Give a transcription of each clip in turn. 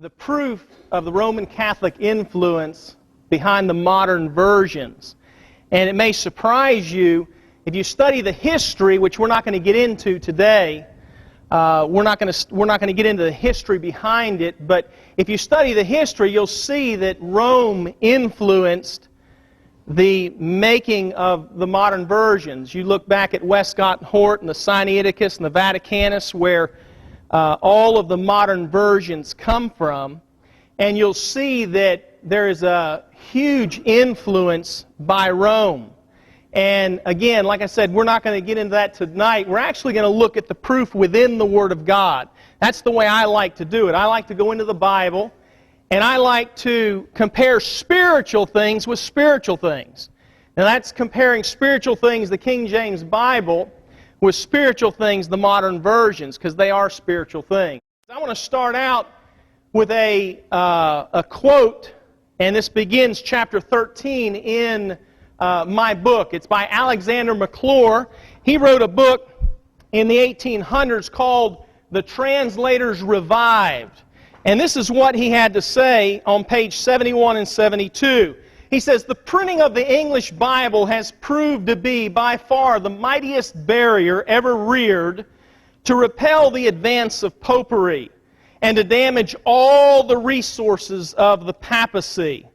the proof of the Roman Catholic influence behind the modern versions. And it may surprise you if you study the history, which we're not going to get into today. We're not going to get into the history behind it, but if you study the history, you'll see that Rome influenced the making of the modern versions. You look back at Westcott and Hort and the Sinaiticus and the Vaticanus, where all of the modern versions come from, and you'll see that there is a huge influence by Rome. And again, like I said, we're not going to get into that tonight. We're actually going to look at the proof within the Word of God. That's the way I like to do it. I like to go into the Bible, and I like to compare spiritual things with spiritual things. Now that's comparing spiritual things, the King James Bible, with spiritual things, the modern versions, because they are spiritual things. I want to start out with a quote, and this begins chapter 13 in my book. It's by Alexander McClure. He wrote a book in the 1800s called The Translators Revived. And this is what he had to say on page 71 and 72. He says, "The printing of the English Bible has proved to be by far the mightiest barrier ever reared to repel the advance of popery and to damage all the resources of the papacy.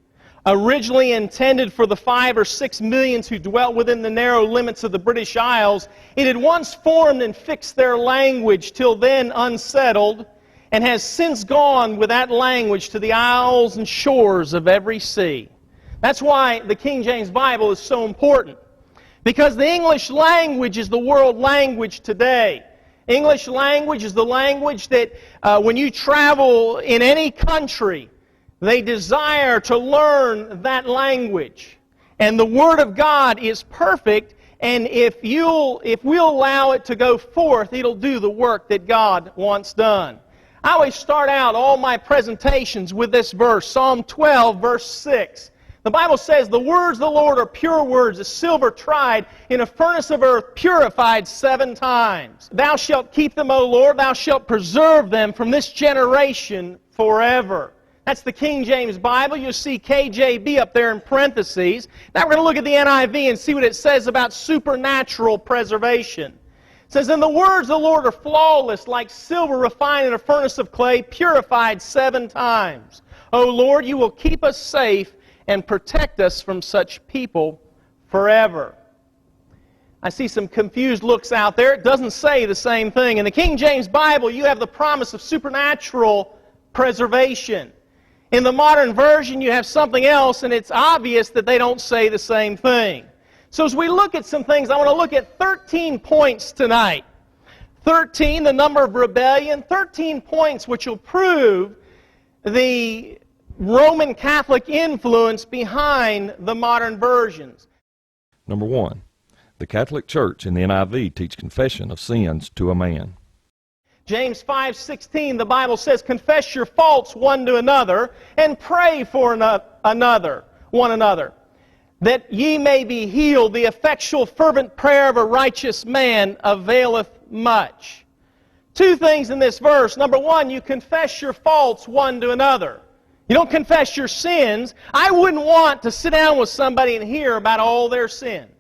Originally intended for the 5 or 6 millions who dwelt within the narrow limits of the British Isles, it had once formed and fixed their language, till then unsettled, and has since gone with that language to the isles and shores of every sea." That's why the King James Bible is so important. Because the English language is the world language today. English language is the language that when you travel in any country, they desire to learn that language. And the Word of God is perfect, and if we'll allow it to go forth, it'll do the work that God wants done. I always start out all my presentations with this verse, Psalm 12, verse 6. The Bible says, "The words of the Lord are pure words, as silver tried in a furnace of earth, purified 7 times. Thou shalt keep them, O Lord, thou shalt preserve them from this generation forever." That's the King James Bible. You'll see KJB up there in parentheses. Now we're going to look at the NIV and see what it says about supernatural preservation. It says, "And the words of the Lord are flawless, like silver refined in a furnace of clay, purified 7 times. O Lord, you will keep us safe and protect us from such people forever." I see some confused looks out there. It doesn't say the same thing. In the King James Bible, you have the promise of supernatural preservation. In the modern version, you have something else, and it's obvious that they don't say the same thing. So as we look at some things, I want to look at 13 points tonight. 13, the number of rebellion, 13 points which will prove the Roman Catholic influence behind the modern versions. Number 1, the Catholic Church in the NIV teach confession of sins to a man. James 5:16, the Bible says, "Confess your faults one to another, and pray for one another, that ye may be healed. The effectual fervent prayer of a righteous man availeth much." 2 things in this verse. Number 1, you confess your faults one to another. You don't confess your sins. I wouldn't want to sit down with somebody and hear about all their sins.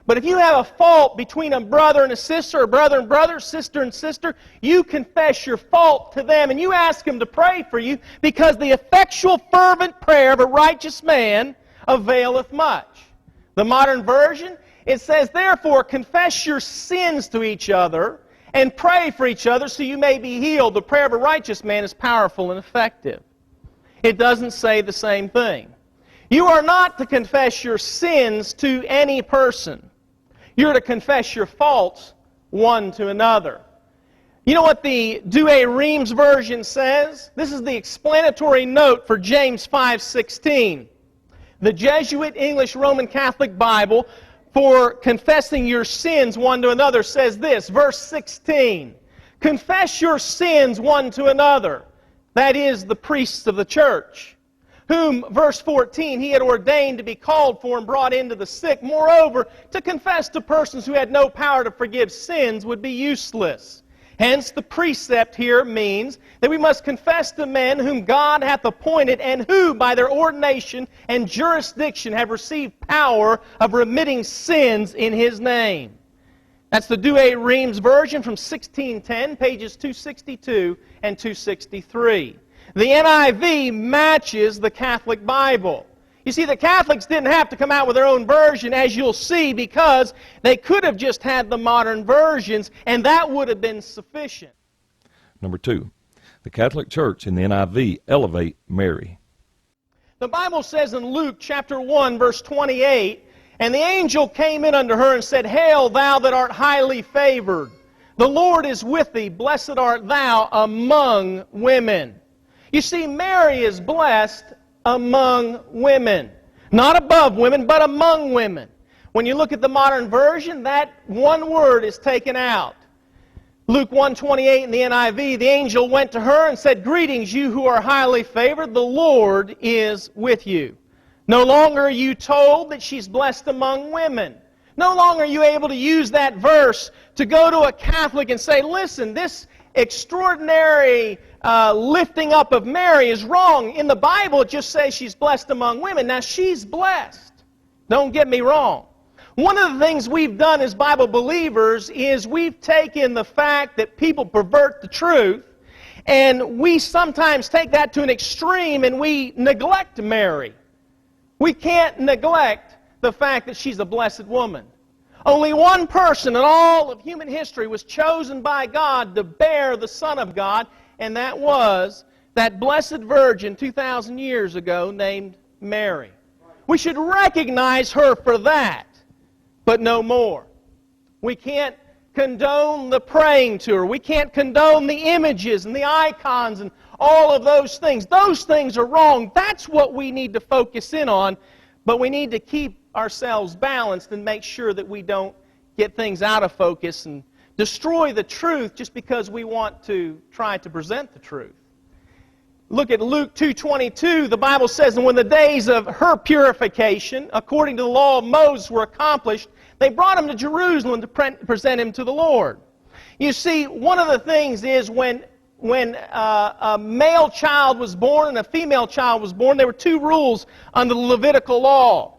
But if you have a fault between a brother and a sister, or brother and brother, sister and sister, you confess your fault to them and you ask them to pray for you, because the effectual fervent prayer of a righteous man availeth much. The modern version, it says, "Therefore confess your sins to each other and pray for each other so you may be healed. The prayer of a righteous man is powerful and effective." It doesn't say the same thing. You are not to confess your sins to any person. You're to confess your faults one to another. You know what the Douay Rheims version says? This is the explanatory note for James 5:16. The Jesuit English Roman Catholic Bible for confessing your sins one to another says this, verse 16, "Confess your sins one to another." That is, the priests of the church, whom, verse 14, he had ordained to be called for and brought into the sick. Moreover, to confess to persons who had no power to forgive sins would be useless. Hence, the precept here means that we must confess the men whom God hath appointed and who, by their ordination and jurisdiction, have received power of remitting sins in His name. That's the Douay Rheims version from 1610, pages 262 and 263. The NIV matches the Catholic Bible. You see, the Catholics didn't have to come out with their own version, as you'll see, because they could have just had the modern versions, and that would have been sufficient. Number 2, the Catholic Church in the NIV elevate Mary. The Bible says in Luke chapter 1, verse 28, "And the angel came in unto her and said, Hail, thou that art highly favored. The Lord is with thee. Blessed art thou among women." You see, Mary is blessed among women. Not above women, but among women. When you look at the modern version, that one word is taken out. Luke 1:28 in the NIV, "The angel went to her and said, Greetings, you who are highly favored, the Lord is with you." No longer are you told that she's blessed among women. No longer are you able to use that verse to go to a Catholic and say, listen, this extraordinary lifting up of Mary is wrong. In the Bible, it just says she's blessed among women. Now, she's blessed. Don't get me wrong. One of the things we've done as Bible believers is we've taken the fact that people pervert the truth, and we sometimes take that to an extreme and we neglect Mary. We can't neglect the fact that she's a blessed woman. Only one person in all of human history was chosen by God to bear the Son of God, and that was that blessed virgin 2,000 years ago named Mary. We should recognize her for that, but no more. We can't condone the praying to her. We can't condone the images and the icons and all of those things. Those things are wrong. That's what we need to focus in on, but we need to keep ourselves balanced and make sure that we don't get things out of focus and destroy the truth just because we want to try to present the truth. Look at Luke 2:22. The Bible says, "And when the days of her purification, according to the law of Moses, were accomplished, they brought him to Jerusalem to present him to the Lord." You see, one of the things is when a male child was born and a female child was born, there were two rules under the Levitical law.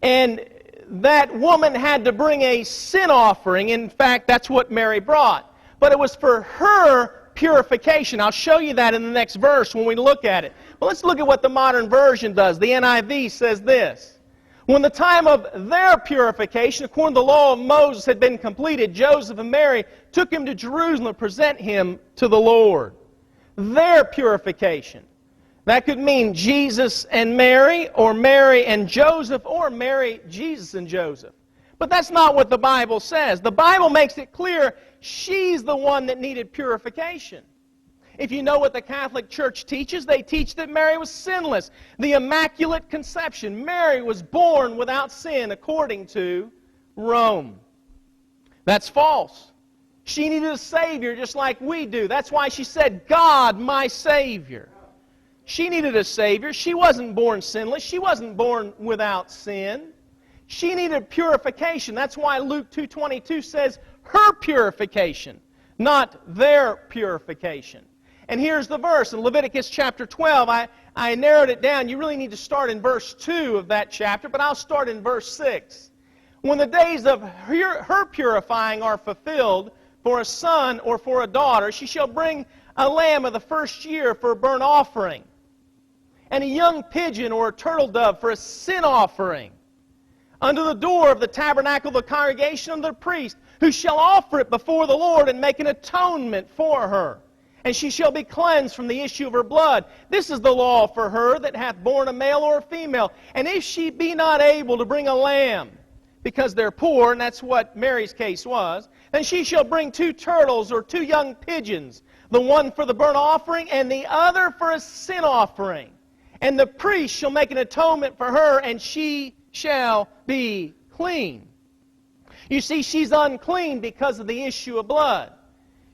And that woman had to bring a sin offering. In fact, that's what Mary brought. But it was for her purification. I'll show you that in the next verse when we look at it. But let's look at what the modern version does. The NIV says this: "When the time of their purification, according to the law of Moses, had been completed, Joseph and Mary took him to Jerusalem to present him to the Lord." Their purification. That could mean Jesus and Mary, or Mary and Joseph, or Mary, Jesus, and Joseph. But that's not what the Bible says. The Bible makes it clear she's the one that needed purification. If you know what the Catholic Church teaches, they teach that Mary was sinless. The Immaculate Conception. Mary was born without sin according to Rome. That's false. She needed a Savior just like we do. That's why she said, "God, my Savior." She needed a Savior. She wasn't born sinless. She wasn't born without sin. She needed purification. That's why Luke 2:22 says her purification, not their purification. And here's the verse in Leviticus chapter 12. I narrowed it down. You really need to start in verse 2 of that chapter, but I'll start in verse 6. "When the days of her purifying are fulfilled for a son or for a daughter, she shall bring a lamb of the first year for a burnt offering, and a young pigeon or a turtle dove for a sin offering, unto the door of the tabernacle of the congregation of the priest, who shall offer it before the Lord and make an atonement for her. And she shall be cleansed from the issue of her blood. This is the law for her that hath borne a male or a female. And if she be not able to bring a lamb, because they're poor," and that's what Mary's case was, "then she shall bring 2 turtles or 2 young pigeons, the one for the burnt offering and the other for a sin offering. And the priest shall make an atonement for her, and she shall be clean." You see, she's unclean because of the issue of blood.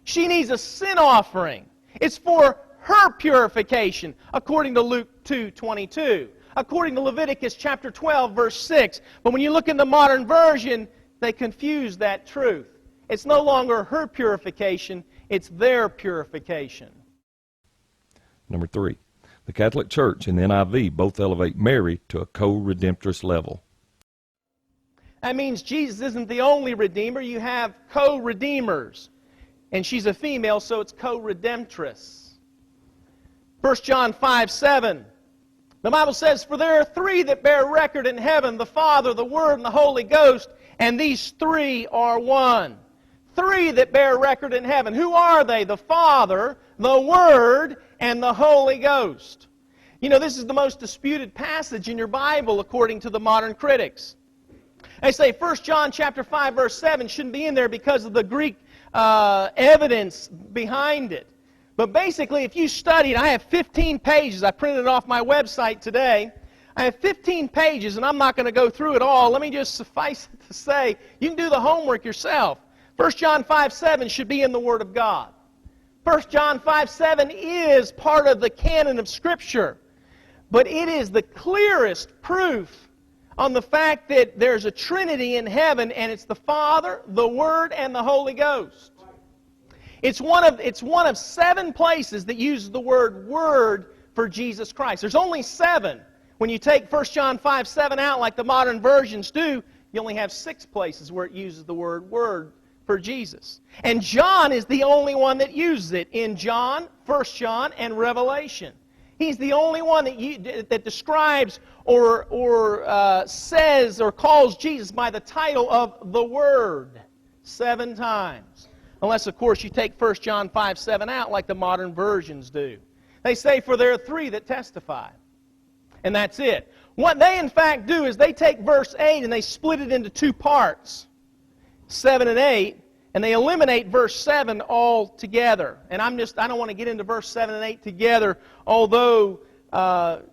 She needs a sin offering. It's for her purification, according to Luke 2:22. According to Leviticus chapter 12, verse 6. But when you look in the modern version, they confuse that truth. it's no longer her purification, it's their purification. Number 3, the Catholic Church and the NIV both elevate Mary to a co-redemptress level. That means Jesus isn't the only Redeemer. You have co-redeemers. And she's a female, so it's co-redemptress. 1 John 5:7. The Bible says, "For there are three that bear record in heaven, the Father, the Word, and the Holy Ghost, and these three are one." Three that bear record in heaven. Who are they? The Father, the Word, and the Holy Ghost. You know, this is the most disputed passage in your Bible according to the modern critics. They say 1 John chapter 5, verse 7 shouldn't be in there because of the Greek evidence behind it. But basically, if you study it, I have 15 pages. I printed it off my website today. I have 15 pages, and I'm not going to go through it all. Let me just suffice it to say, you can do the homework yourself. 1 John 5:7 should be in the Word of God. 1 John 5:7 is part of the canon of Scripture. But it is the clearest proof on the fact that there's a Trinity in heaven, and it's the Father, the Word, and the Holy Ghost. It's one of 7 places that uses the word Word for Jesus Christ. There's only 7. When you take 1 John 5:7 out like the modern versions do, you only have 6 places where it uses the word Word for Jesus. And John is the only one that uses it in John, 1 John, and Revelation. He's the only one that describes or says or calls Jesus by the title of the Word 7 times. Unless, of course, you take 1 John 5:7 out like the modern versions do. They say, "For there are 3 that testify." And that's it. What they, in fact, do is they take verse 8 and they split it into 2 parts, 7 and 8, and they eliminate verse 7 altogether. And I don't want to get into verse 7 and 8 together, although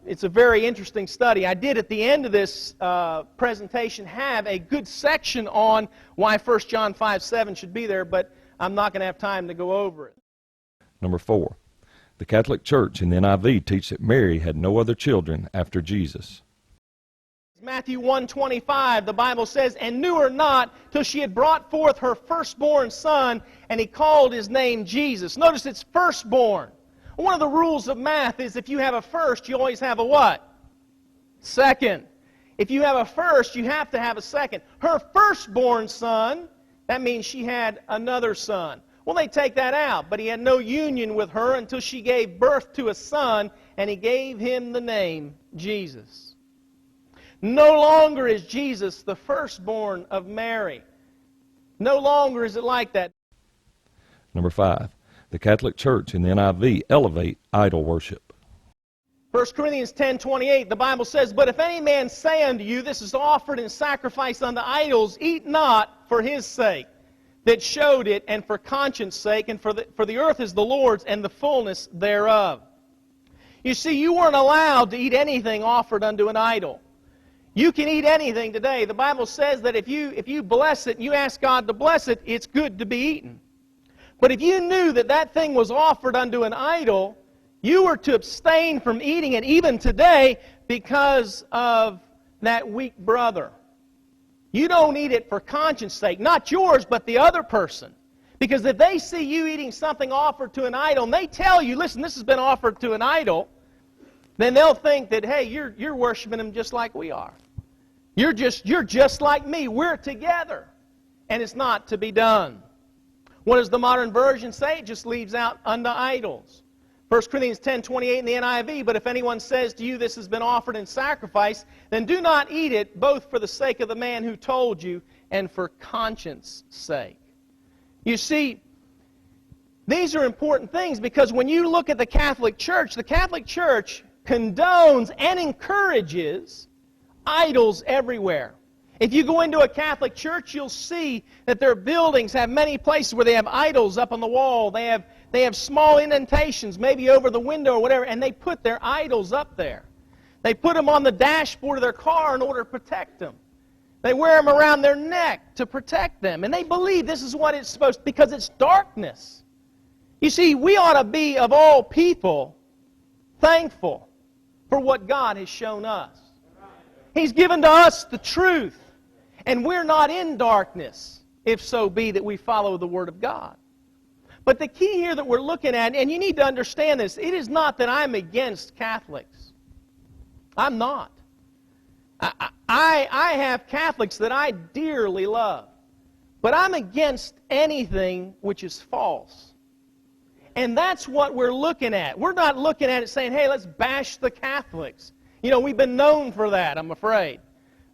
it's a very interesting study. I did at the end of this presentation have a good section on why 1 John 5:7 should be there, but I'm not going to have time to go over it. Number 4, the Catholic Church and the NIV teach that Mary had no other children after Jesus. Matthew 1:25, the Bible says, "And knew her not till she had brought forth her firstborn son, and he called his name Jesus." Notice it's firstborn. One of the rules of math is if you have a first, you always have a what? Second. If you have a first, you have to have a second. Her firstborn son, that means she had another son. Well, they take that out, but he had no union with her until she gave birth to a son, and he gave him the name Jesus. No longer is Jesus the firstborn of Mary. No longer is it like that. Number 5, the Catholic Church and the NIV elevate idol worship. 1 Corinthians 10:28, the Bible says, "But if any man say unto you, this is offered in sacrifice unto idols, eat not for his sake that showed it, and for conscience sake, and for the earth is the Lord's, and the fullness thereof." You see, you weren't allowed to eat anything offered unto an idol. You can eat anything today. The Bible says that if you bless it and you ask God to bless it, it's good to be eaten. But if you knew that that thing was offered unto an idol, you were to abstain from eating it even today because of that weak brother. You don't eat it for conscience sake, not yours, but the other person. Because if they see you eating something offered to an idol, and they tell you, listen, this has been offered to an idol, then they'll think that, hey, you're worshiping him just like we are. You're just like me. We're together. And it's not to be done. What does the modern version say? It just leaves out unto idols. 1 Corinthians 10:28 in the NIV, "But if anyone says to you, this has been offered in sacrifice, then do not eat it, both for the sake of the man who told you, and for conscience sake." You see, these are important things because when you look at the Catholic Church condones and encourages idols everywhere. If you go into a Catholic church, you'll see that their buildings have many places where they have idols up on the wall. They have small indentations, maybe over the window or whatever, and they put their idols up there. They put them on the dashboard of their car in order to protect them. They wear them around their neck to protect them. And they believe this is what it's supposed to, because it's darkness. You see, we ought to be, of all people, thankful for what God has shown us. He's given to us the truth. And we're not in darkness if so be that we follow the Word of God. But the key here that we're looking at, and you need to understand this, it is not that I'm against Catholics. I'm not. I have Catholics that I dearly love. But I'm against anything which is false. And that's what we're looking at. We're not looking at it saying, hey, let's bash the Catholics. You know, we've been known for that, I'm afraid.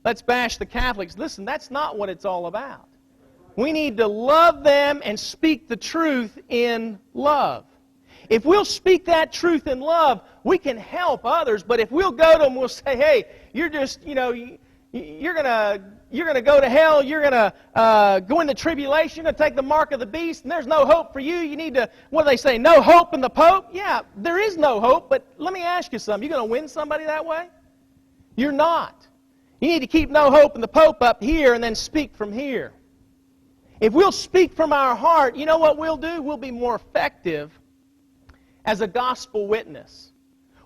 Let's bash the Catholics. Listen, that's not what it's all about. We need to love them and speak the truth in love. If we'll speak that truth in love, we can help others. But if we'll go to them, we'll say, hey, you're just, you know, you're gonna go to hell, you're going to go into tribulation, you're going to take the mark of the beast, and there's no hope for you. You need to, what do they say, no hope in the Pope? Yeah, there is no hope, but let me ask you something. You're going to win somebody that way? You're not. You need to keep no hope in the Pope up here and then speak from here. If we'll speak from our heart, you know what we'll do? We'll be more effective as a gospel witness.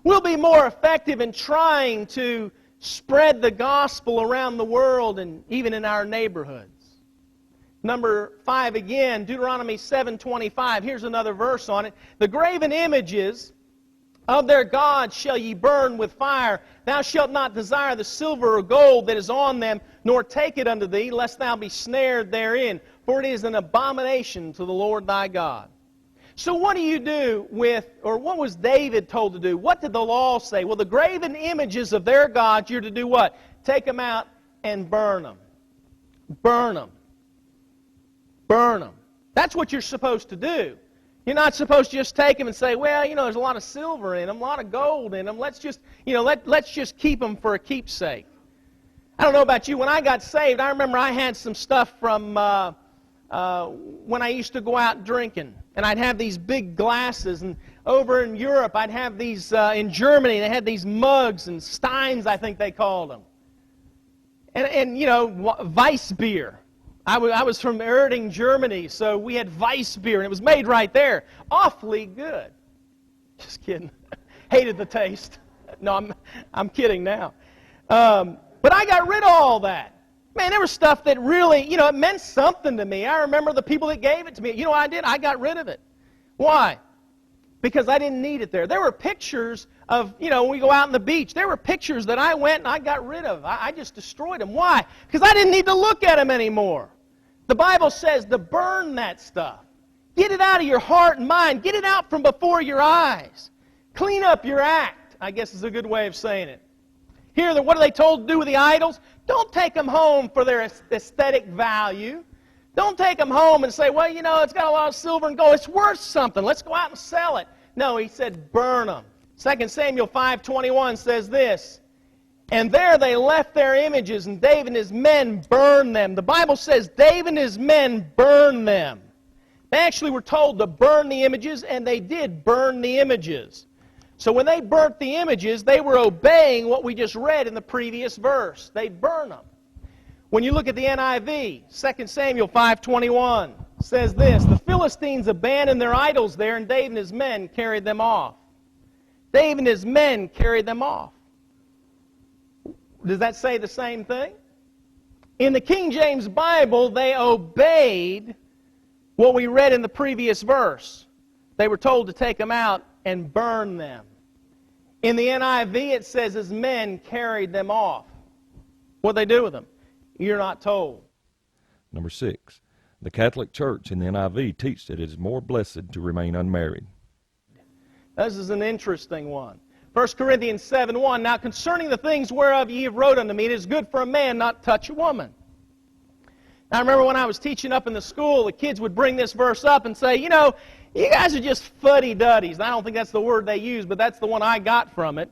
We'll be more effective in trying to spread the gospel around the world and even in our neighborhoods. Number 5 again, Deuteronomy 7:25. Here's another verse on it. The graven images of their gods shall ye burn with fire. Thou shalt not desire the silver or gold that is on them, nor take it unto thee, lest thou be snared therein. For it is an abomination to the Lord thy God. So what do you do with, or what was David told to do? What did the law say? Well, the graven images of their gods, you're to do what? Take them out and burn them. Burn them. Burn them. That's what you're supposed to do. You're not supposed to just take them and say, well, you know, there's a lot of silver in them, a lot of gold in them. Let's just, you know, let's just keep them for a keepsake. I don't know about you. When I got saved, I remember I had some stuff from when I used to go out drinking. And I'd have these big glasses. And over in Europe, I'd have these, in Germany, they had these mugs and steins, I think they called them. And you know, Weiss beer. I was from Erding, Germany, so we had Weiss beer, and it was made right there. Awfully good. Just kidding. Hated the taste. No, I'm kidding now. But I got rid of all that. Man, there was stuff that really, you know, it meant something to me. I remember the people that gave it to me. You know what I did? I got rid of it. Why? Because I didn't need it there. There were pictures of, you know, when we go out on the beach, there were pictures that I went and I got rid of. I just destroyed them. Why? Because I didn't need to look at them anymore. The Bible says to burn that stuff. Get it out of your heart and mind. Get it out from before your eyes. Clean up your act, I guess is a good way of saying it. Here, what are they told to do with the idols? Don't take them home for their aesthetic value. Don't take them home and say, well, you know, it's got a lot of silver and gold. It's worth something. Let's go out and sell it. No, he said burn them. 2 Samuel 5:21 says this, and there they left their images, and David and his men burned them. The Bible says David and his men burned them. They actually were told to burn the images, and they did burn the images. So when they burnt the images, they were obeying what we just read in the previous verse. They burn them. When you look at the NIV, 2 Samuel 5:21 says this, the Philistines abandoned their idols there, and David and his men carried them off. David and his men carried them off. Does that say the same thing? In the King James Bible, they obeyed what we read in the previous verse. They were told to take them out and burn them. In the NIV, it says his men carried them off. What did they do with them? You're not told. Number 6. The Catholic Church in the NIV teach that it is more blessed to remain unmarried. This is an interesting one. 1 Corinthians 7:1, now concerning the things whereof ye have wrote unto me, it is good for a man not to touch a woman. Now I remember when I was teaching up in the school, the kids would bring this verse up and say, you know, you guys are just fuddy-duddies. I don't think that's the word they use, but that's the one I got from it.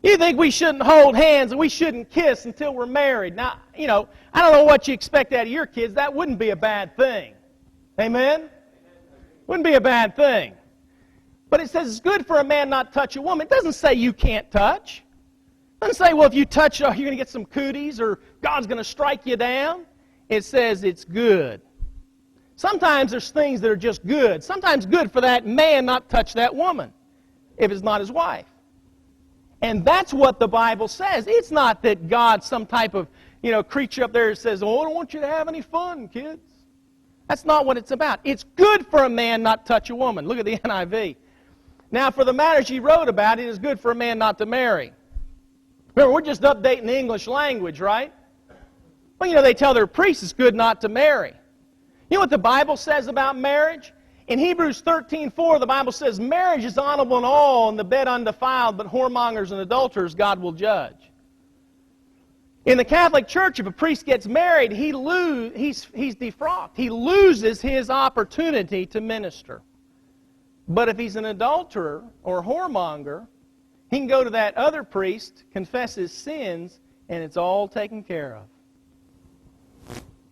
You think we shouldn't hold hands and we shouldn't kiss until we're married. Now, you know, I don't know what you expect out of your kids. That wouldn't be a bad thing. Amen? Wouldn't be a bad thing. But it says it's good for a man not to touch a woman. It doesn't say you can't touch. It doesn't say, well, if you touch, you're going to get some cooties or God's going to strike you down. It says it's good. Sometimes there's things that are just good. Sometimes good for that man not to touch that woman if it's not his wife. And that's what the Bible says. It's not that God's some type of, you know, creature up there that says, oh, I don't want you to have any fun, kids. That's not what it's about. It's good for a man not to touch a woman. Look at the NIV. Now, for the matters ye wrote about, it is good for a man not to marry. Remember, we're just updating the English language, right? Well, you know, they tell their priests it's good not to marry. You know what the Bible says about marriage? In Hebrews 13:4, the Bible says, marriage is honorable in all, and the bed undefiled, but whoremongers and adulterers God will judge. In the Catholic Church, if a priest gets married, he's defrocked. He loses his opportunity to minister. But if he's an adulterer or a whoremonger, he can go to that other priest, confess his sins, and it's all taken care of.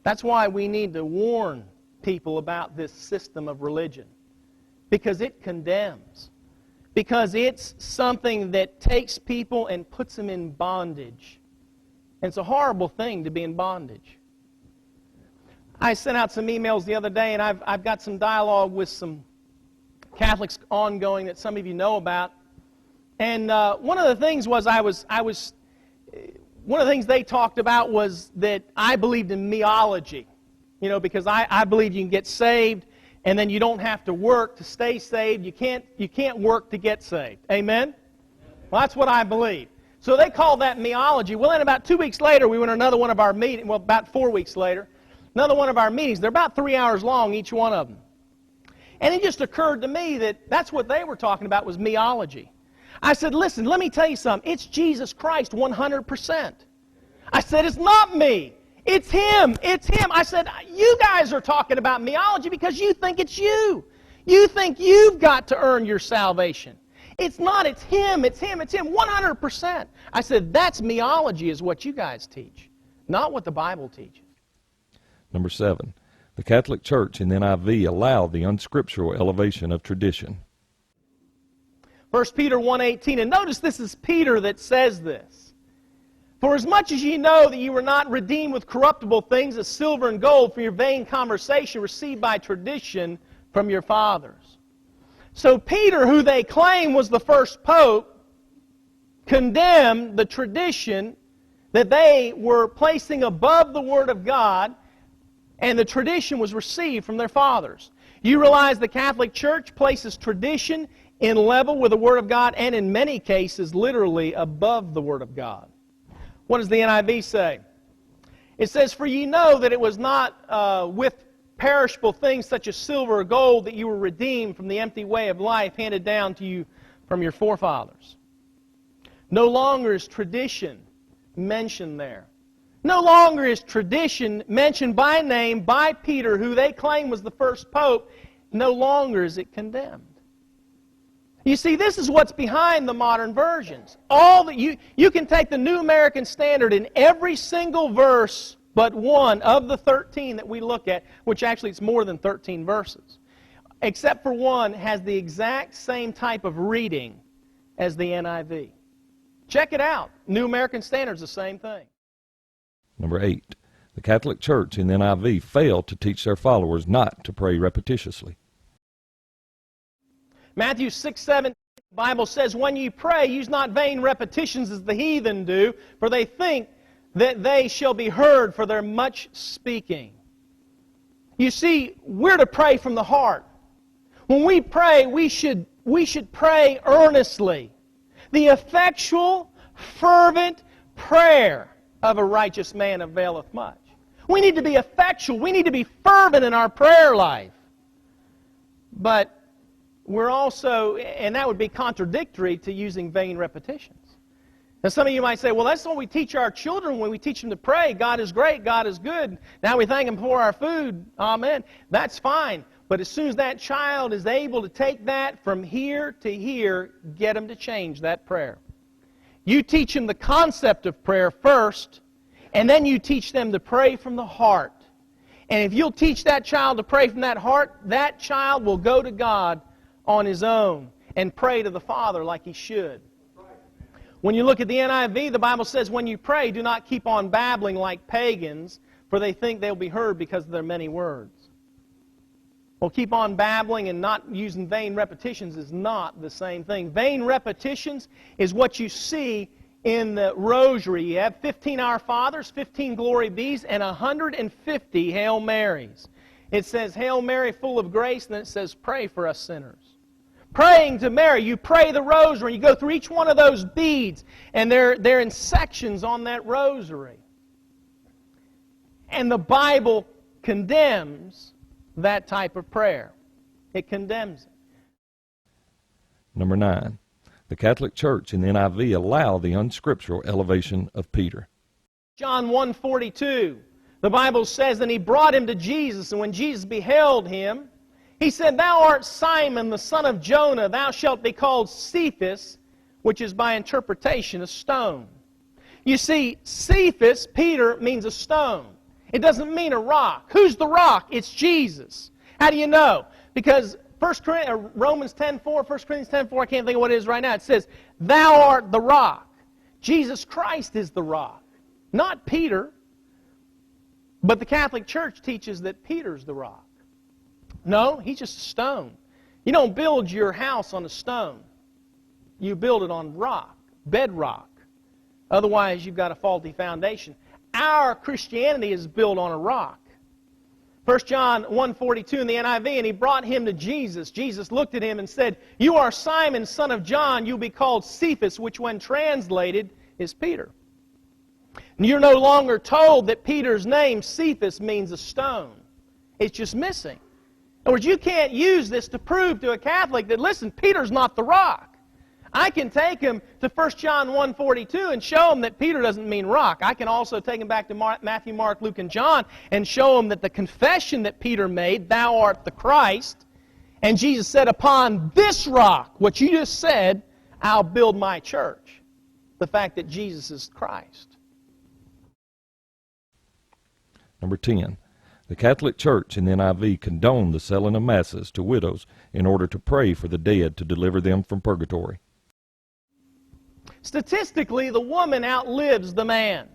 That's why we need to warn people about this system of religion. Because it condemns. Because it's something that takes people and puts them in bondage. And it's a horrible thing to be in bondage. I sent out some emails the other day, and I've got some dialogue with some Catholics ongoing that some of you know about. And one of the things was one of the things they talked about was that I believed in meology. You know, because I believe you can get saved, and then you don't have to work to stay saved. You can't work to get saved. Amen? Well, that's what I believe. So they call that meology. Well, then about 2 weeks later, we went to another one of our meetings. Well, about 4 weeks later, another one of our meetings. They're about 3 hours long, each one of them. And it just occurred to me that that's what they were talking about was meology. I said, listen, let me tell you something. It's Jesus Christ 100%. I said, it's not me. It's Him. It's Him. I said, you guys are talking about meology because you think it's you. You think you've got to earn your salvation. It's not. It's Him. It's Him. It's Him. 100%. I said, that's meology is what you guys teach, not what the Bible teaches. Number 7. The Catholic Church and NIV allow the unscriptural elevation of tradition. 1 Peter 1:18. And notice this is Peter that says this. For as much as ye know that ye were not redeemed with corruptible things as silver and gold from your vain conversation received by tradition from your fathers. So Peter, who they claim was the first pope, condemned the tradition that they were placing above the Word of God, and the tradition was received from their fathers. You realize the Catholic Church places tradition in level with the Word of God, and in many cases literally above the Word of God. What does the NIV say? It says, for ye know that it was not with perishable things such as silver or gold that you were redeemed from the empty way of life handed down to you from your forefathers. No longer is tradition mentioned there. No longer is tradition mentioned by name by Peter, who they claim was the first pope. No longer is it condemned. You see, this is what's behind the modern versions. All that you can take the New American Standard in every single verse but one of the 13 that we look at, which actually it's more than 13 verses, except for one, has the exact same type of reading as the NIV. Check it out. New American Standard is the same thing. Number 8. The Catholic Church and NIV fail to teach their followers not to pray repetitiously. Matthew 6:7, the Bible says, when ye pray, use not vain repetitions as the heathen do, for they think that they shall be heard for their much speaking. You see, we're to pray from the heart. When we pray, we should pray earnestly. The effectual, fervent prayer of a righteous man availeth much. We need to be effectual. We need to be fervent in our prayer life. But we're also, and that would be contradictory to using vain repetitions. Now some of you might say, well, that's what we teach our children when we teach them to pray. God is great, God is good. Now we thank Him for our food. Amen. That's fine. But as soon as that child is able to take that from here to here, get them to change that prayer. You teach them the concept of prayer first, and then you teach them to pray from the heart. And if you'll teach that child to pray from that heart, that child will go to God on his own and pray to the Father like he should. When you look at the NIV, the Bible says, when you pray, do not keep on babbling like pagans, for they think they'll be heard because of their many words. Well, keep on babbling and not using vain repetitions is not the same thing. Vain repetitions is what you see in the rosary. You have 15 Our Fathers, 15 Glory Bees, and 150 Hail Marys. It says, Hail Mary, full of grace, and then it says, pray for us sinners. Praying to Mary, you pray the rosary, you go through each one of those beads, and they're in sections on that rosary. And the Bible condemns that type of prayer. It condemns it. Number 9. The Catholic Church in the NIV allow the unscriptural elevation of Peter. John 1:42, the Bible says, and he brought him to Jesus, and when Jesus beheld him, he said, Thou art Simon, the son of Jonah, thou shalt be called Cephas, which is by interpretation a stone. You see, Cephas, Peter, means a stone. It doesn't mean a rock. Who's the rock? It's Jesus. How do you know? Because Romans 10:4, 1 Corinthians 10:4, I can't think of what it is right now. It says, Thou art the rock. Jesus Christ is the rock, not Peter. But the Catholic Church teaches that Peter's the rock. No, he's just a stone. You don't build your house on a stone. You build it on rock, bedrock. Otherwise, you've got a faulty foundation. Our Christianity is built on a rock. 1 John 1:42 in the NIV, and he brought him to Jesus. Jesus looked at him and said, You are Simon, son of John. You'll be called Cephas, which when translated is Peter. And you're no longer told that Peter's name, Cephas, means a stone. It's just missing. In other words, you can't use this to prove to a Catholic that, listen, Peter's not the rock. I can take him to 1 John 1:42 and show him that Peter doesn't mean rock. I can also take him back to Matthew, Mark, Luke, and John and show him that the confession that Peter made, Thou art the Christ, and Jesus said, Upon this rock, what you just said, I'll build my church. The fact that Jesus is Christ. Number 10. The Catholic Church in the NIV condoned the selling of masses to widows in order to pray for the dead to deliver them from purgatory. Statistically, the woman outlives the man.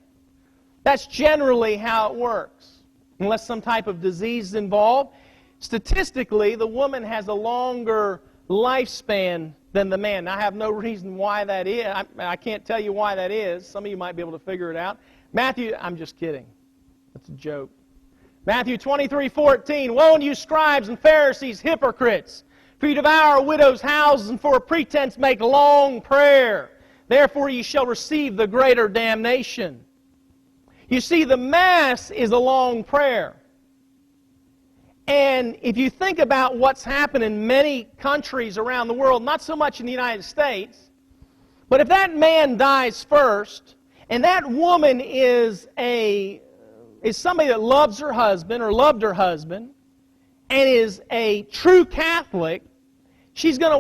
That's generally how it works. Unless some type of disease is involved, statistically, the woman has a longer lifespan than the man. Now, I have no reason why that is. I can't tell you why that is. Some of you might be able to figure it out. I'm just kidding. That's a joke. Matthew 23:14, Woe unto you, scribes and Pharisees, hypocrites! For you devour widows' houses, and for a pretense make long prayer. Therefore ye shall receive the greater damnation. You see, the Mass is a long prayer. And if you think about what's happened in many countries around the world, not so much in the United States, but if that man dies first, and that woman is somebody that loves her husband or loved her husband and is a true Catholic, she's going to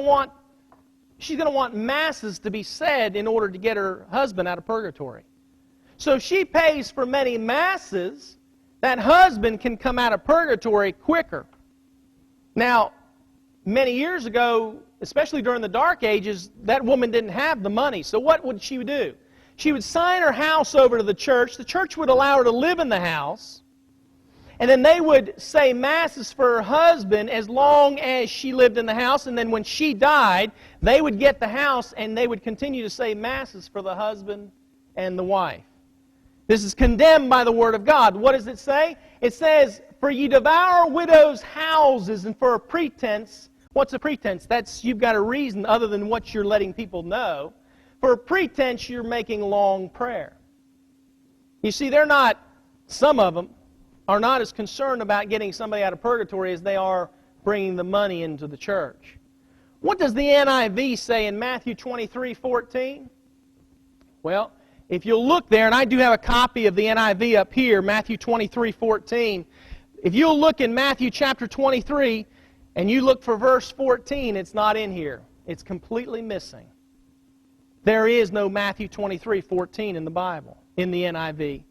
want masses to be said in order to get her husband out of purgatory. So if she pays for many masses, that husband can come out of purgatory quicker. Now, many years ago, especially during the Dark Ages, that woman didn't have the money. So what would she do? She would sign her house over to the church. The church would allow her to live in the house. And then they would say masses for her husband as long as she lived in the house. And then when she died, they would get the house and they would continue to say masses for the husband and the wife. This is condemned by the Word of God. What does it say? It says, For ye devour widows' houses, and for a pretense. What's a pretense? That's you've got a reason other than what you're letting people know. For a pretense, you're making long prayer. You see, some of them are not as concerned about getting somebody out of purgatory as they are bringing the money into the church. What does the NIV say in Matthew 23:14? Well, if you'll look there, and I do have a copy of the NIV up here, Matthew 23:14. If you'll look in Matthew chapter 23, and you look for verse 14, it's not in here. It's completely missing. There is no Matthew 23:14 in the Bible, in the NIV.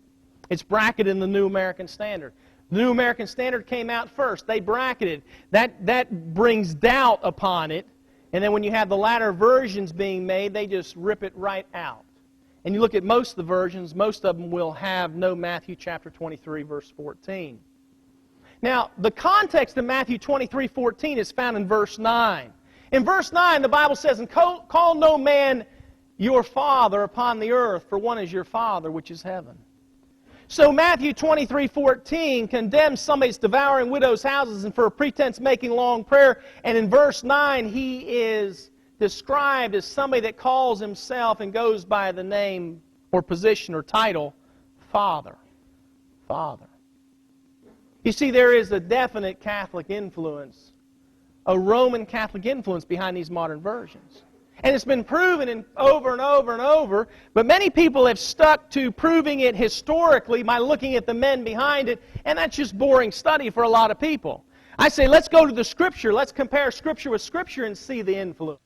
It's bracketed in the New American Standard. The New American Standard came out first. They bracketed. That brings doubt upon it. And then when you have the latter versions being made, they just rip it right out. And you look at most of the versions, most of them will have no Matthew chapter 23, verse 14. Now, the context of Matthew 23:14 is found in verse 9. In verse 9, the Bible says, And call no man your father upon the earth, for one is your Father which is heaven. So Matthew 23:14 condemns somebody that's devouring widows' houses and for a pretense making long prayer. And in verse 9, he is described as somebody that calls himself and goes by the name or position or title, Father. Father. You see, there is a definite Catholic influence, a Roman Catholic influence behind these modern versions. And it's been proven over and over and over, but many people have stuck to proving it historically by looking at the men behind it, and that's just boring study for a lot of people. I say, let's go to the Scripture. Let's compare Scripture with Scripture and see the influence.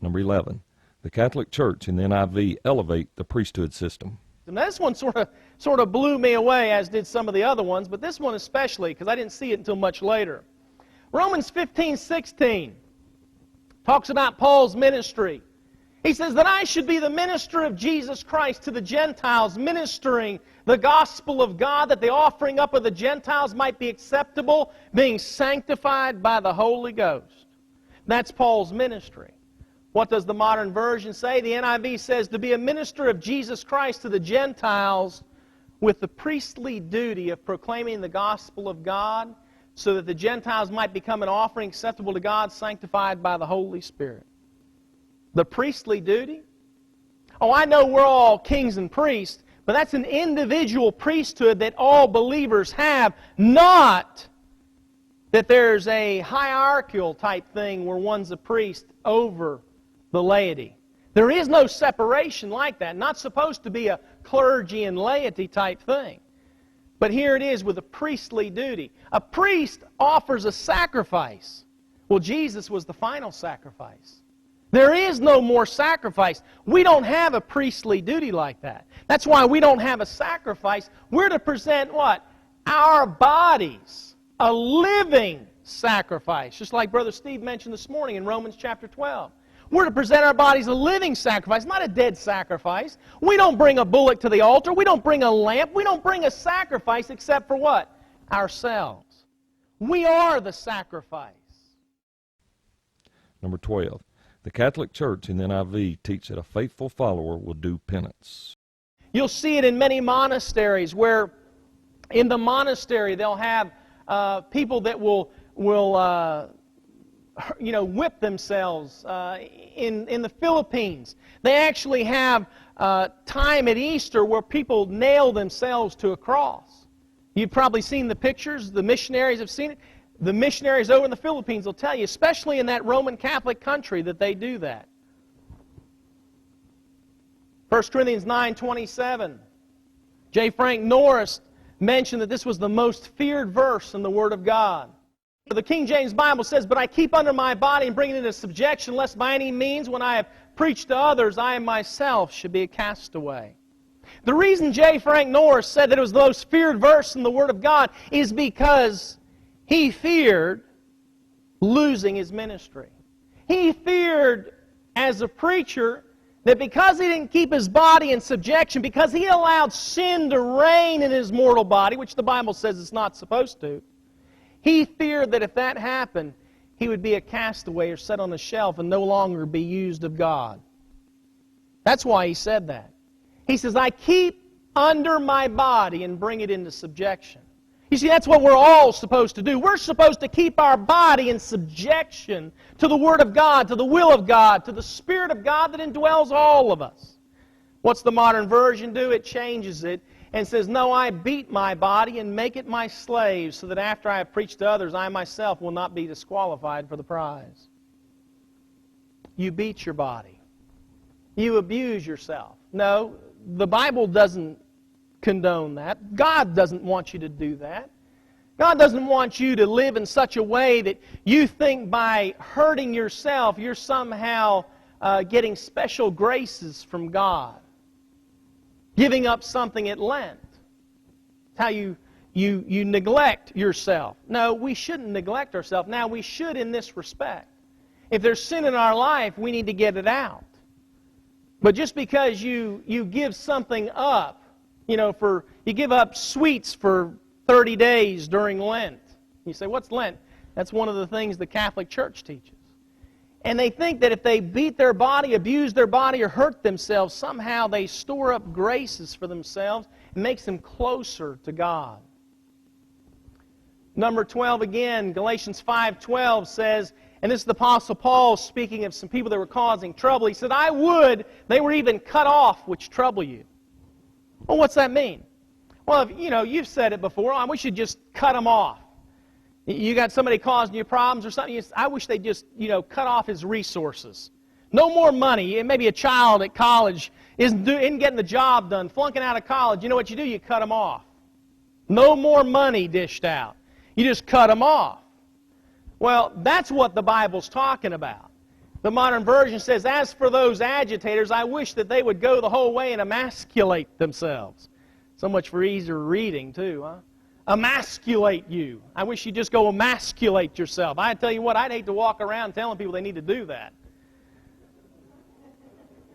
Number 11, the Catholic Church in the NIV elevate the priesthood system. And this one sort of blew me away, as did some of the other ones, but this one especially, because I didn't see it until much later. Romans 15:16 talks about Paul's ministry. He says that I should be the minister of Jesus Christ to the Gentiles, ministering the gospel of God, that the offering up of the Gentiles might be acceptable, being sanctified by the Holy Ghost. That's Paul's ministry. What does the modern version say? The NIV says to be a minister of Jesus Christ to the Gentiles with the priestly duty of proclaiming the gospel of God, so that the Gentiles might become an offering acceptable to God, sanctified by the Holy Spirit. The priestly duty? Oh, I know we're all kings and priests, but that's an individual priesthood that all believers have, not that there's a hierarchical type thing where one's a priest over the laity. There is no separation like that. Not supposed to be a clergy and laity type thing. But here it is with a priestly duty. A priest offers a sacrifice. Well, Jesus was the final sacrifice. There is no more sacrifice. We don't have a priestly duty like that. That's why we don't have a sacrifice. We're to present what? Our bodies. A living sacrifice. Just like Brother Steve mentioned this morning in Romans chapter 12. We're to present our bodies a living sacrifice, not a dead sacrifice. We don't bring a bullock to the altar. We don't bring a lamb. We don't bring a sacrifice except for what? Ourselves. We are the sacrifice. Number 12. The Catholic Church in the NIV teach that a faithful follower will do penance. You'll see it in many monasteries where in the monastery they'll have people that will whip themselves. In the Philippines, they actually have time at Easter where people nail themselves to a cross. You've probably seen the pictures. The missionaries have seen it. The missionaries over in the Philippines will tell you, especially in that Roman Catholic country, that they do that. 1 Corinthians 9:27. J. Frank Norris mentioned that this was the most feared verse in the Word of God. The King James Bible says, but I keep under my body and bring it into subjection, lest by any means, when I have preached to others, I myself should be a castaway. The reason J. Frank Norris said that it was the most feared verse in the Word of God is because he feared losing his ministry. He feared, as a preacher, that because he didn't keep his body in subjection, because he allowed sin to reign in his mortal body, which the Bible says it's not supposed to, he feared that if that happened, he would be a castaway or set on a shelf and no longer be used of God. That's why he said that. He says, I keep under my body and bring it into subjection. You see, that's what we're all supposed to do. We're supposed to keep our body in subjection to the Word of God, to the will of God, to the Spirit of God that indwells all of us. What's the modern version do? It changes it and says, no, I beat my body and make it my slave, so that after I have preached to others, I myself will not be disqualified for the prize. You beat your body. You abuse yourself. No, the Bible doesn't condone that. God doesn't want you to do that. God doesn't want you to live in such a way that you think by hurting yourself, you're somehow getting special graces from God. Giving up something at Lent. It's how you neglect yourself. No, we shouldn't neglect ourselves. Now, we should in this respect. If there's sin in our life, we need to get it out. But just because you give something up, you give up sweets for 30 days during Lent. You say, what's Lent? That's one of the things the Catholic Church teaches. And they think that if they beat their body, abuse their body, or hurt themselves, somehow they store up graces for themselves, It makes them closer to God. Number 12 again, Galatians 5:12 says, and this is the Apostle Paul speaking of some people that were causing trouble. He said, I would they were even cut off which trouble you. Well, what's that mean? Well, you've said it before. I wish you'd just cut them off. You got somebody causing you problems or something. I wish they'd just, cut off his resources. No more money. Maybe a child at college isn't getting the job done, flunking out of college. You know what you do? You cut them off. No more money dished out. You just cut them off. Well, that's what the Bible's talking about. The modern version says, as for those agitators, I wish that they would go the whole way and emasculate themselves. So much for easier reading, too, huh? Emasculate you. I wish you'd just go emasculate yourself. I tell you what, I'd hate to walk around telling people they need to do that.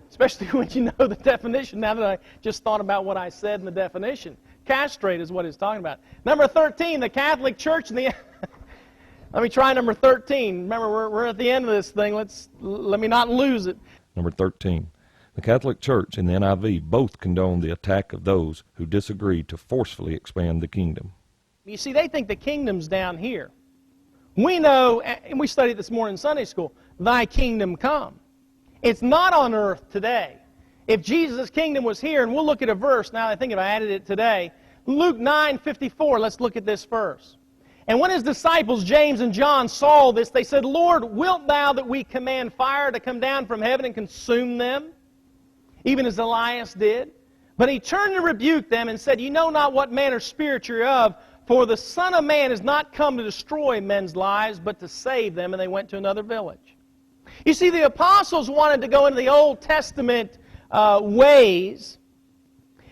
Especially when you know the definition, now that I just thought about what I said in the definition. Castrate is what it's talking about. Number 13, the Catholic Church and the... Let me try number 13. Remember, we're at the end of this thing. Let me not lose it. Number 13. The Catholic Church and the NIV both condone the attack of those who disagree to forcefully expand the kingdom. You see, they think the kingdom's down here. We know, and we studied this morning in Sunday school, thy kingdom come. It's not on earth today. If Jesus' kingdom was here, and we'll look at a verse, now I think if I added it today, Luke 9:54, let's look at this verse. And when his disciples, James and John, saw this, they said, Lord, wilt thou that we command fire to come down from heaven and consume them, even as Elias did? But he turned and rebuked them and said, ye know not what manner of spirit you're of, for the Son of Man is not come to destroy men's lives, but to save them. And they went to another village. You see, the apostles wanted to go into the Old Testament ways,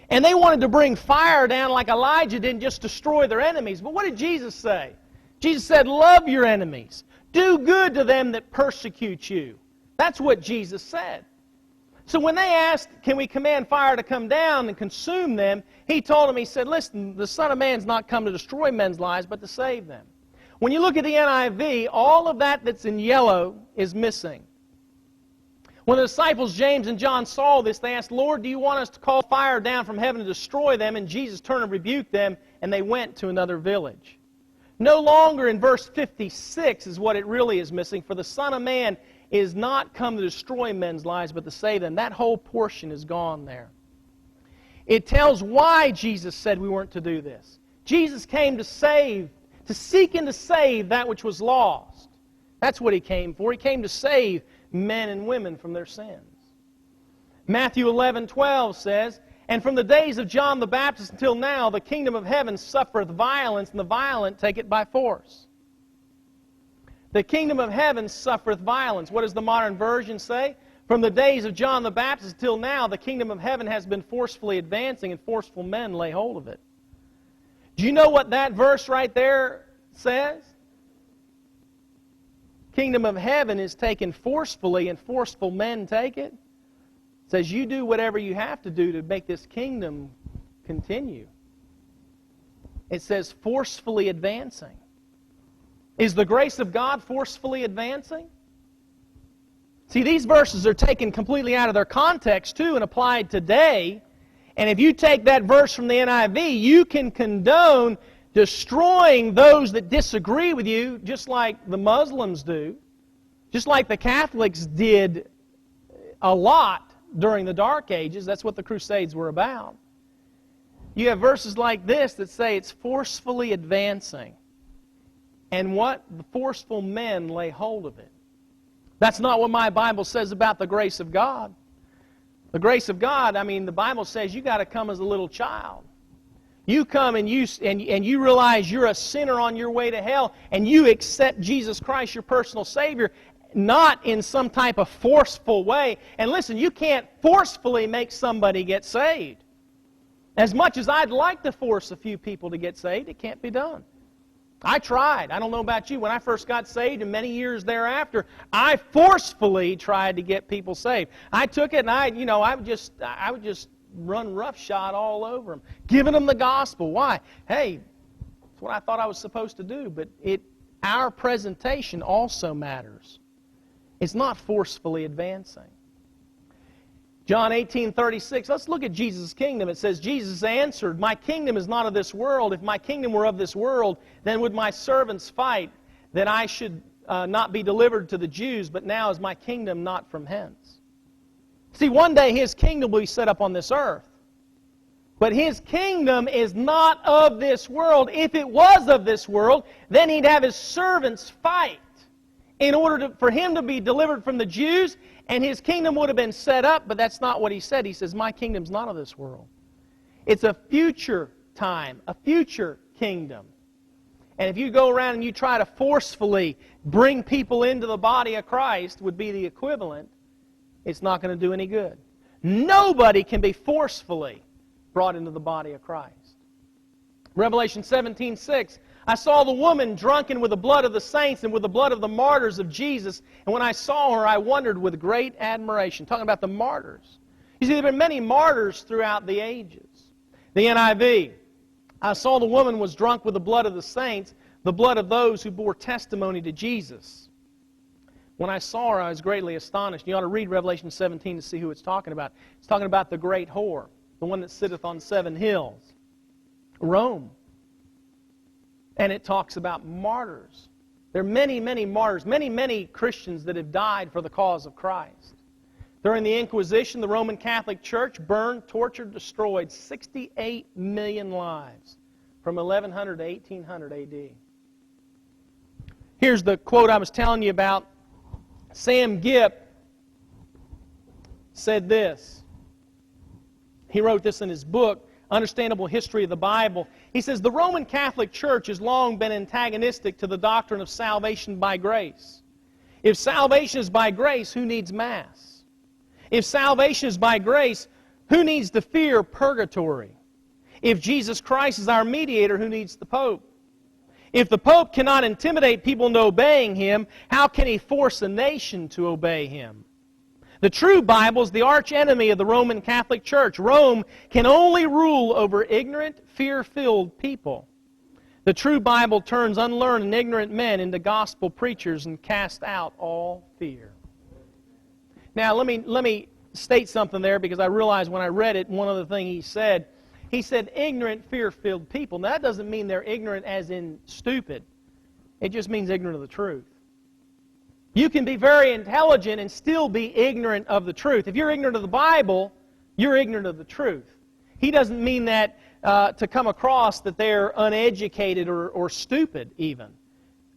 and they wanted to bring fire down like Elijah did and just destroy their enemies. But what did Jesus say? Jesus said, love your enemies. Do good to them that persecute you. That's what Jesus said. So when they asked, can we command fire to come down and consume them, he told them, he said, listen, the Son of Man's not come to destroy men's lives, but to save them. When you look at the NIV, all of that that's in yellow is missing. When the disciples, James and John, saw this, they asked, Lord, do you want us to call fire down from heaven to destroy them? And Jesus turned and rebuked them, and they went to another village. No longer in verse 56 is what it really is missing, for the Son of Man is not come to destroy men's lives, but to save them. That whole portion is gone there. It tells why Jesus said we weren't to do this. Jesus came to save, to seek and to save that which was lost. That's what He came for. He came to save men and women from their sins. Matthew 11:12 says, and from the days of John the Baptist until now, the kingdom of heaven suffereth violence, and the violent take it by force. The kingdom of heaven suffereth violence. What does the modern version say? From the days of John the Baptist until now, the kingdom of heaven has been forcefully advancing, and forceful men lay hold of it. Do you know what that verse right there says? Kingdom of heaven is taken forcefully, and forceful men take it. It says you do whatever you have to do to make this kingdom continue. It says forcefully advancing. Is the grace of God forcefully advancing? See, these verses are taken completely out of their context too and applied today. And if you take that verse from the NIV, you can condone destroying those that disagree with you, just like the Muslims do, just like the Catholics did a lot during the Dark Ages. That's what the Crusades were about. You have verses like this that say it's forcefully advancing. And what? The forceful men lay hold of it. That's not what my Bible says about the grace of God. The grace of God, the Bible says you got to come as a little child. You come and you realize you're a sinner on your way to hell, and you accept Jesus Christ, your personal Savior, not in some type of forceful way. And listen, you can't forcefully make somebody get saved. As much as I'd like to force a few people to get saved, it can't be done. I tried. I don't know about you. When I first got saved and many years thereafter, I forcefully tried to get people saved. I took it and I would just run roughshod all over them, giving them the gospel. Why? Hey, it's what I thought I was supposed to do, but our presentation also matters. It's not forcefully advancing. John 18:36, let's look at Jesus' kingdom. It says, Jesus answered, "My kingdom is not of this world. If my kingdom were of this world, then would my servants fight, that I should not be delivered to the Jews, but now is my kingdom not from hence." See, one day His kingdom will be set up on this earth. But His kingdom is not of this world. If it was of this world, then He'd have His servants fight in order for Him to be delivered from the Jews, and His kingdom would have been set up, but that's not what He said. He says, "My kingdom's not of this world." It's a future time, a future kingdom. And if you go around and you try to forcefully bring people into the body of Christ, would be the equivalent, it's not going to do any good. Nobody can be forcefully brought into the body of Christ. Revelation 17:6, "I saw the woman drunken with the blood of the saints and with the blood of the martyrs of Jesus. And when I saw her, I wondered with great admiration." Talking about the martyrs. You see, there have been many martyrs throughout the ages. The NIV, "I saw the woman was drunk with the blood of the saints, the blood of those who bore testimony to Jesus. When I saw her, I was greatly astonished." You ought to read Revelation 17 to see who it's talking about. It's talking about the great whore, the one that sitteth on 7 hills, Rome. And it talks about martyrs. There are many, many martyrs, many, many Christians that have died for the cause of Christ. During the Inquisition, the Roman Catholic Church burned, tortured, destroyed 68 million lives from 1100 to 1800 AD. Here's the quote I was telling you about. Sam Gipp said this. He wrote this in his book, Understandable History of the Bible. He says, "The Roman Catholic Church has long been antagonistic to the doctrine of salvation by grace. If salvation is by grace, who needs Mass? If salvation is by grace, who needs to fear purgatory? If Jesus Christ is our mediator, who needs the Pope? If the Pope cannot intimidate people into obeying Him, how can He force a nation to obey Him? The true Bible is the arch enemy of the Roman Catholic Church. Rome can only rule over ignorant, fear-filled people. The true Bible turns unlearned and ignorant men into gospel preachers and casts out all fear." Now, let me state something there, because I realized when I read it, one other thing he said ignorant, fear-filled people. Now, that doesn't mean they're ignorant as in stupid. It just means ignorant of the truth. You can be very intelligent and still be ignorant of the truth. If you're ignorant of the Bible, you're ignorant of the truth. He doesn't mean that to come across that they're uneducated or stupid even.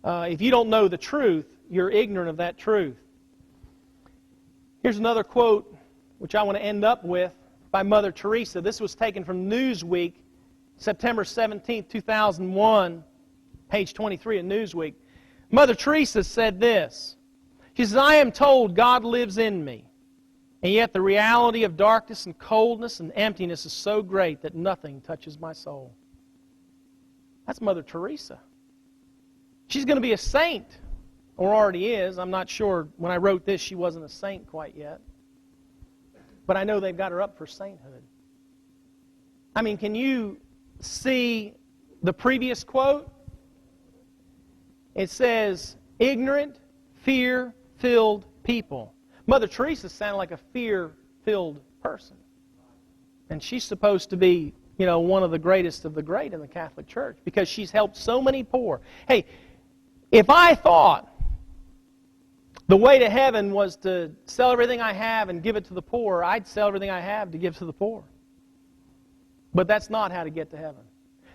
If you don't know the truth, you're ignorant of that truth. Here's another quote which I want to end up with by Mother Teresa. This was taken from Newsweek, September 17, 2001, page 23 of Newsweek. Mother Teresa said this. She says, "I am told God lives in me, and yet the reality of darkness and coldness and emptiness is so great that nothing touches my soul." That's Mother Teresa. She's going to be a saint, or already is. I'm not sure. When I wrote this, she wasn't a saint quite yet. But I know they've got her up for sainthood. I mean, can you see the previous quote? It says, ignorant, fear-filled people. Mother Teresa sounded like a fear-filled person. And she's supposed to be, one of the greatest of the great in the Catholic Church, because she's helped so many poor. Hey, if I thought the way to heaven was to sell everything I have and give it to the poor, I'd sell everything I have to give to the poor. But that's not how to get to heaven.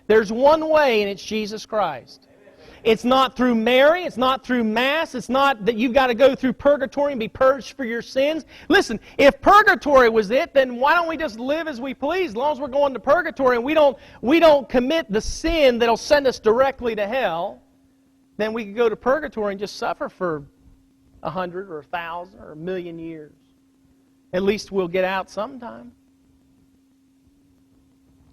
There's one way, and it's Jesus Christ. It's not through Mary. It's not through Mass. It's not that you've got to go through purgatory and be purged for your sins. Listen, if purgatory was it, then why don't we just live as we please? As long as we're going to purgatory and we don't commit the sin that'll send us directly to hell, then we could go to purgatory and just suffer for 100 or 1,000 or 1,000,000 years. At least we'll get out sometime.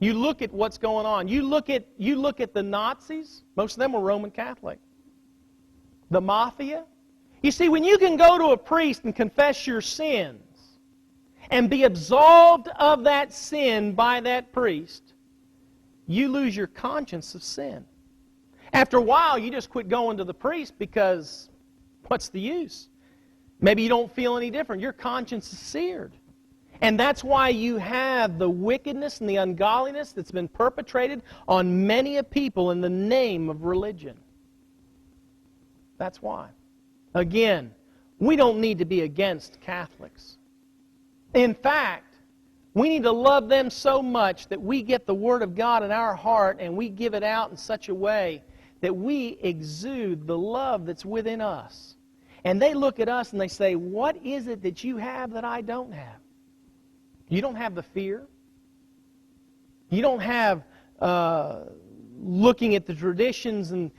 You look at what's going on. You look at the Nazis. Most of them were Roman Catholic. The mafia. You see, when you can go to a priest and confess your sins and be absolved of that sin by that priest, you lose your conscience of sin. After a while, you just quit going to the priest because what's the use? Maybe you don't feel any different. Your conscience is seared. And that's why you have the wickedness and the ungodliness that's been perpetrated on many a people in the name of religion. That's why. Again, we don't need to be against Catholics. In fact, we need to love them so much that we get the Word of God in our heart and we give it out in such a way that we exude the love that's within us. And they look at us and they say, what is it that you have that I don't have? You don't have the fear. You don't have looking at the traditions and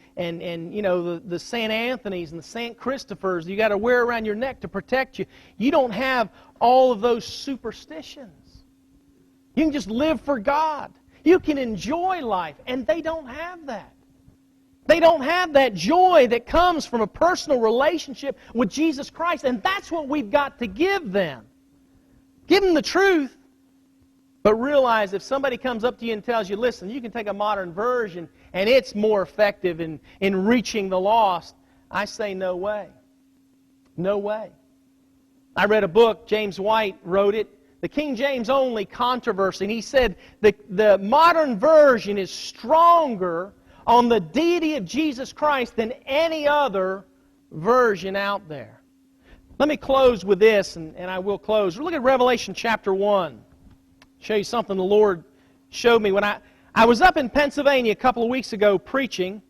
you know, the St. Anthony's and the St. Christophers you got to wear around your neck to protect you. You don't have all of those superstitions. You can just live for God. You can enjoy life, and they don't have that. They don't have that joy that comes from a personal relationship with Jesus Christ, and that's what we've got to give them. Give them the truth, but realize if somebody comes up to you and tells you, listen, you can take a modern version and it's more effective in reaching the lost, I say no way. No way. I read a book, James White wrote it, The King James Only Controversy, and he said the modern version is stronger on the deity of Jesus Christ than any other version out there. Let me close with this, and I will close. Look at Revelation chapter 1. Show you something the Lord showed me. When I was up in Pennsylvania a couple of weeks ago preaching,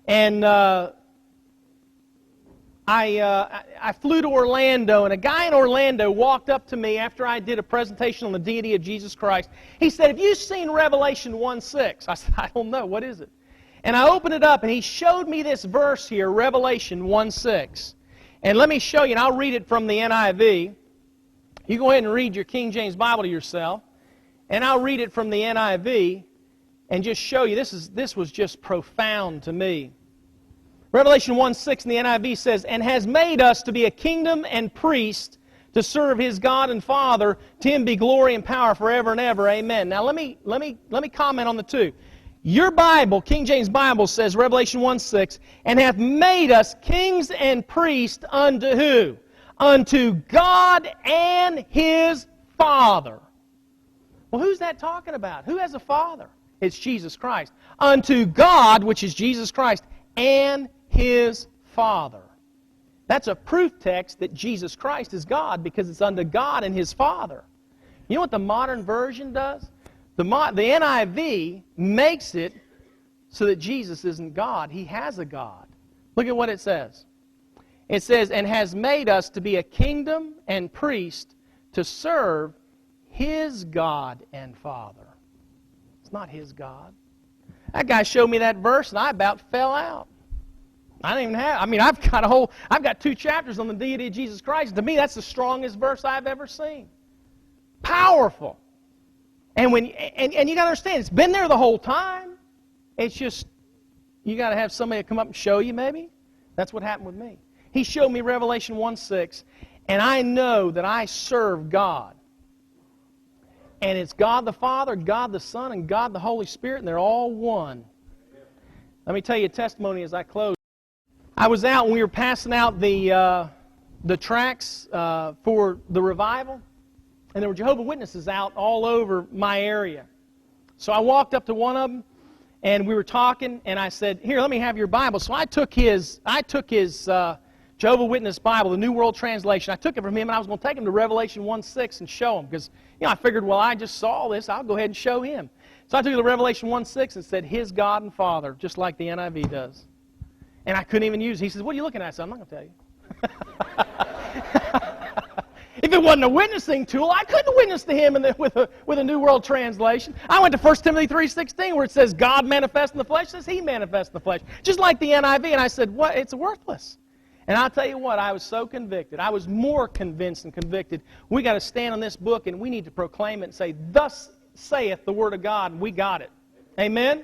and I flew to Orlando, and a guy in Orlando walked up to me after I did a presentation on the deity of Jesus Christ. He said, have you seen Revelation 1:6? I said, I don't know. What is it? And I opened it up, and he showed me this verse here, Revelation 1:6. And let me show you, and I'll read it from the NIV. You go ahead and read your King James Bible to yourself. And I'll read it from the NIV and just show you, this was just profound to me. Revelation 1:6 in the NIV says, and has made us to be a kingdom and priest to serve His God and Father. To Him be glory and power forever and ever. Amen. Now let me comment on the two. Your Bible, King James Bible, says, Revelation 1:6, and hath made us kings and priests unto who? Unto God and His Father. Well, who's that talking about? Who has a Father? It's Jesus Christ. Unto God, which is Jesus Christ, and His Father. That's a proof text that Jesus Christ is God, because it's unto God and His Father. You know what the modern version does? The NIV makes it so that Jesus isn't God. He has a God. Look at what it says. It says, and has made us to be a kingdom and priest to serve His God and Father. It's not His God. That guy showed me that verse, and I about fell out. I don't even have, I've got 2 chapters on the deity of Jesus Christ. To me, that's the strongest verse I've ever seen. Powerful. And you got to understand, it's been there the whole time. It's just, you got to have somebody come up and show you maybe. That's what happened with me. He showed me Revelation 1:6, and I know that I serve God. And it's God the Father, God the Son, and God the Holy Spirit, and they're all one. Let me tell you a testimony as I close. I was out and we were passing out the tracts for the revival. And there were Jehovah's Witnesses out all over my area. So I walked up to one of them, and we were talking, and I said, here, let me have your Bible. So I took his Jehovah's Witness Bible, the New World Translation. I took it from him, and I was going to take him to Revelation 1:6 and show him. Because, I figured, well, I just saw this. I'll go ahead and show him. So I took it to Revelation 1:6 and said, His God and Father, just like the NIV does. And I couldn't even use it. He says, what are you looking at? I said, I'm not going to tell you. If it wasn't a witnessing tool, I couldn't witness to him with a New World Translation. I went to 1 Timothy 3:16 where it says God manifest in the flesh. It says He manifests in the flesh. Just like the NIV. And I said, what? It's worthless. And I'll tell you what, I was so convicted. I was more convinced and convicted. We got to stand on this book and we need to proclaim it and say, thus saith the Word of God, and we got it. Amen?